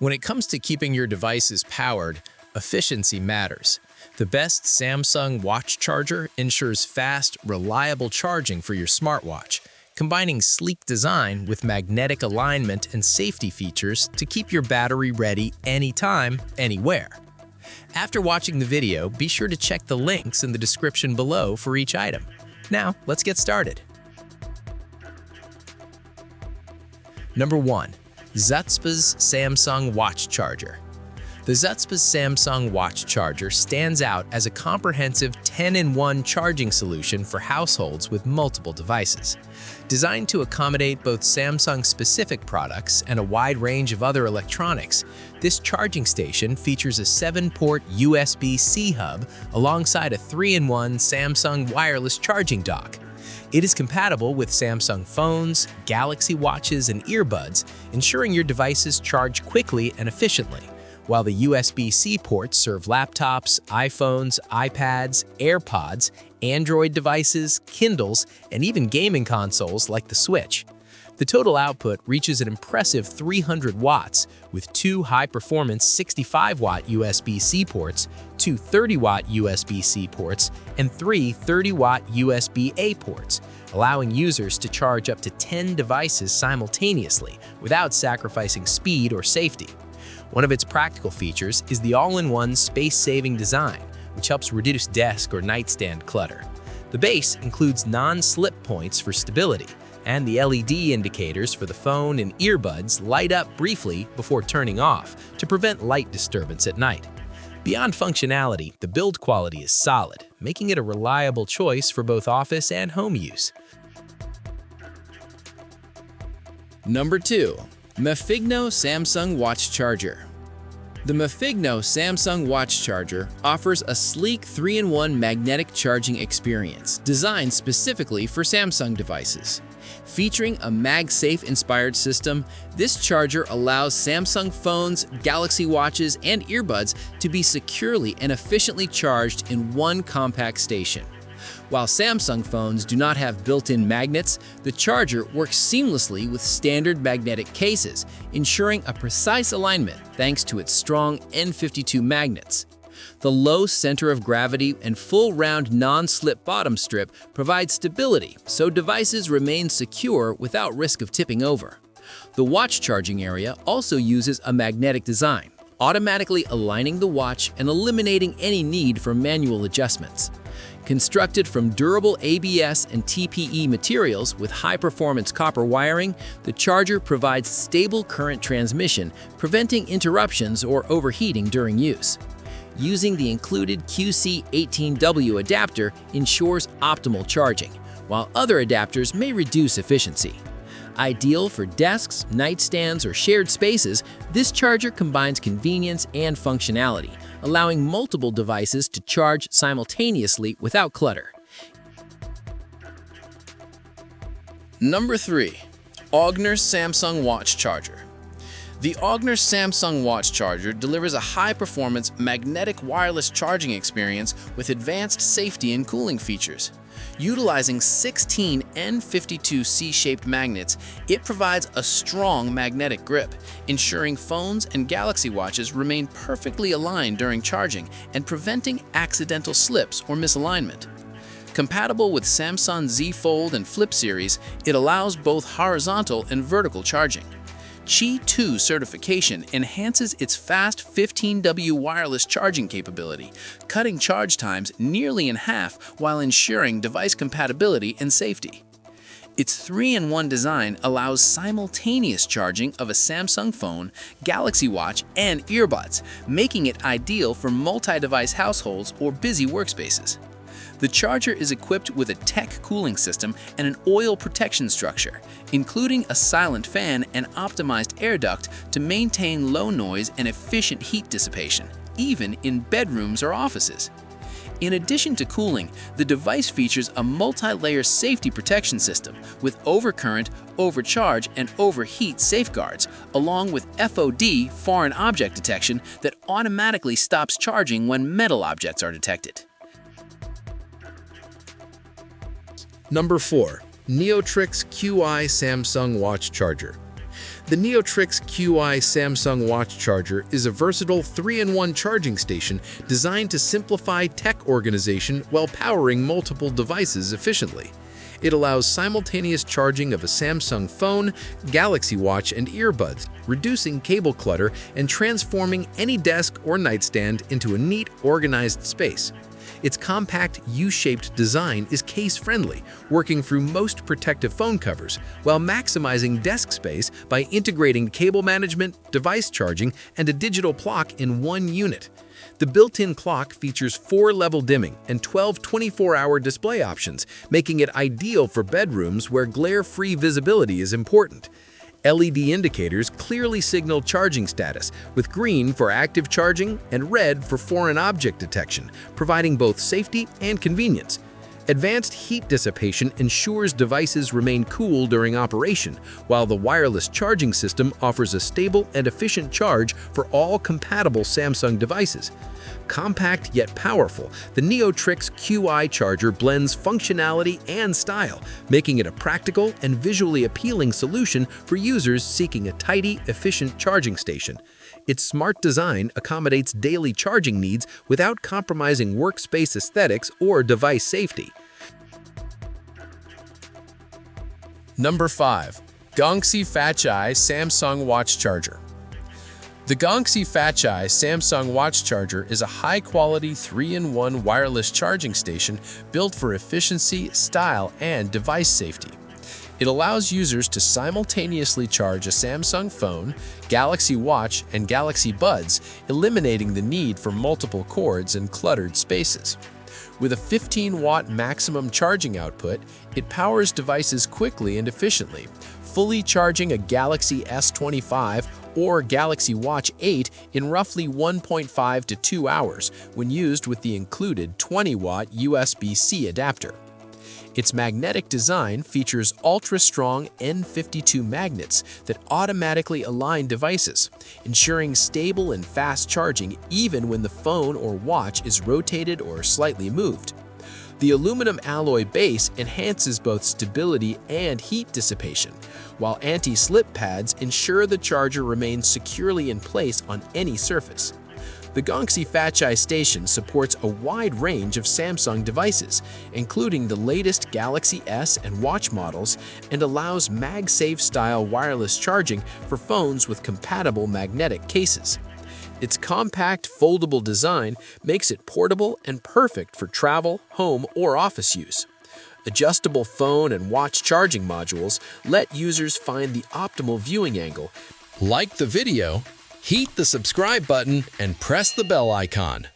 When it comes to keeping your devices powered, efficiency matters. The best Samsung watch charger ensures fast, reliable charging for your smartwatch, combining sleek design with magnetic alignment and safety features to keep your battery ready anytime, anywhere. After watching the video, be sure to check the links in the description below for each item. Now, let's get started. Number 1. zutspzss Samsung Watch Charger. The zutspzss Samsung Watch Charger stands out as a comprehensive 10-in-1 charging solution for households with multiple devices. Designed to accommodate both Samsung-specific products and a wide range of other electronics, this charging station features a 7-port USB-C hub alongside a 3-in-1 Samsung wireless charging dock. It is compatible with Samsung phones, Galaxy watches, and earbuds, ensuring your devices charge quickly and efficiently, while the USB-C ports serve laptops, iPhones, iPads, AirPods, Android devices, Kindles, and even gaming consoles like the Switch. The total output reaches an impressive 300 watts, with 2 high-performance 65-watt USB-C ports, 2 30-watt USB-C ports, and 3 30-watt USB-A ports, allowing users to charge up to 10 devices simultaneously without sacrificing speed or safety. One of its practical features is the all-in-one space-saving design, which helps reduce desk or nightstand clutter. The base includes non-slip points for stability, and the LED indicators for the phone and earbuds light up briefly before turning off to prevent light disturbance at night. Beyond functionality, the build quality is solid, making it a reliable choice for both office and home use. Number 2. Meifigno Samsung Watch Charger. The Meifigno Samsung Watch Charger offers a sleek 3-in-1 magnetic charging experience designed specifically for Samsung devices. Featuring a MagSafe-inspired system, this charger allows Samsung phones, Galaxy watches, and earbuds to be securely and efficiently charged in one compact station. While Samsung phones do not have built-in magnets, the charger works seamlessly with standard magnetic cases, ensuring a precise alignment thanks to its strong N52 magnets. The low center of gravity and full round non-slip bottom strip provide stability so devices remain secure without risk of tipping over. The watch charging area also uses a magnetic design, automatically aligning the watch and eliminating any need for manual adjustments. Constructed from durable ABS and TPE materials with high-performance copper wiring, the charger provides stable current transmission, preventing interruptions or overheating during use. Using the included QC18W adapter ensures optimal charging, while other adapters may reduce efficiency. Ideal for desks, nightstands, or shared spaces, this charger combines convenience and functionality, allowing multiple devices to charge simultaneously without clutter. Number 3. Augnner Samsung Watch Charger. The Augnner Samsung Watch Charger delivers a high-performance magnetic wireless charging experience with advanced safety and cooling features. Utilizing 16 N52 C-shaped magnets, it provides a strong magnetic grip, ensuring phones and Galaxy watches remain perfectly aligned during charging and preventing accidental slips or misalignment. Compatible with Samsung Z Fold and Flip series, it allows both horizontal and vertical charging. Qi 2 certification enhances its fast 15W wireless charging capability, cutting charge times nearly in half while ensuring device compatibility and safety. Its 3-in-1 design allows simultaneous charging of a Samsung phone, Galaxy watch, and earbuds, making it ideal for multi-device households or busy workspaces. The charger is equipped with a tech cooling system and an oil protection structure, including a silent fan and optimized air duct to maintain low noise and efficient heat dissipation, even in bedrooms or offices. In addition to cooling, the device features a multi-layer safety protection system with overcurrent, overcharge, and overheat safeguards, along with FOD foreign object detection that automatically stops charging when metal objects are detected. Number 4. NeotrixQI Samsung Watch Charger. The NeotrixQI Samsung watch charger is a versatile 3-in-1 charging station designed to simplify tech organization while powering multiple devices efficiently. It allows simultaneous charging of a Samsung phone, Galaxy Watch, and earbuds, reducing cable clutter and transforming any desk or nightstand into a neat, organized space. Its compact U-shaped design is case-friendly, working through most protective phone covers, while maximizing desk space by integrating cable management, device charging, and a digital clock in one unit. The built-in clock features 4-level dimming and 12 24-hour display options, making it ideal for bedrooms where glare-free visibility is important. LED indicators clearly signal charging status, with green for active charging and red for foreign object detection, providing both safety and convenience. Advanced heat dissipation ensures devices remain cool during operation, while the wireless charging system offers a stable and efficient charge for all compatible Samsung devices. Compact yet powerful, the NeotrixQI charger blends functionality and style, making it a practical and visually appealing solution for users seeking a tidy, efficient charging station. Its smart design accommodates daily charging needs without compromising workspace aesthetics or device safety. Number 5. GonxiFacai Samsung Watch Charger. The GonxiFacai Samsung Watch Charger is a high-quality 3-in-1 wireless charging station built for efficiency, style, and device safety. It allows users to simultaneously charge a Samsung phone, Galaxy Watch, and Galaxy Buds, eliminating the need for multiple cords and cluttered spaces. With a 15-watt maximum charging output, it powers devices quickly and efficiently, fully charging a Galaxy S25 or Galaxy Watch 8 in roughly 1.5 to 2 hours when used with the included 20-watt USB-C adapter. Its magnetic design features ultra-strong N52 magnets that automatically align devices, ensuring stable and fast charging even when the phone or watch is rotated or slightly moved. The aluminum alloy base enhances both stability and heat dissipation, while anti-slip pads ensure the charger remains securely in place on any surface. The GonxiFacai station supports a wide range of Samsung devices, including the latest Galaxy S and Watch models, and allows MagSafe-style wireless charging for phones with compatible magnetic cases. Its compact, foldable design makes it portable and perfect for travel, home, or office use. Adjustable phone and watch charging modules let users find the optimal viewing angle. Like the video, hit the subscribe button, and press the bell icon.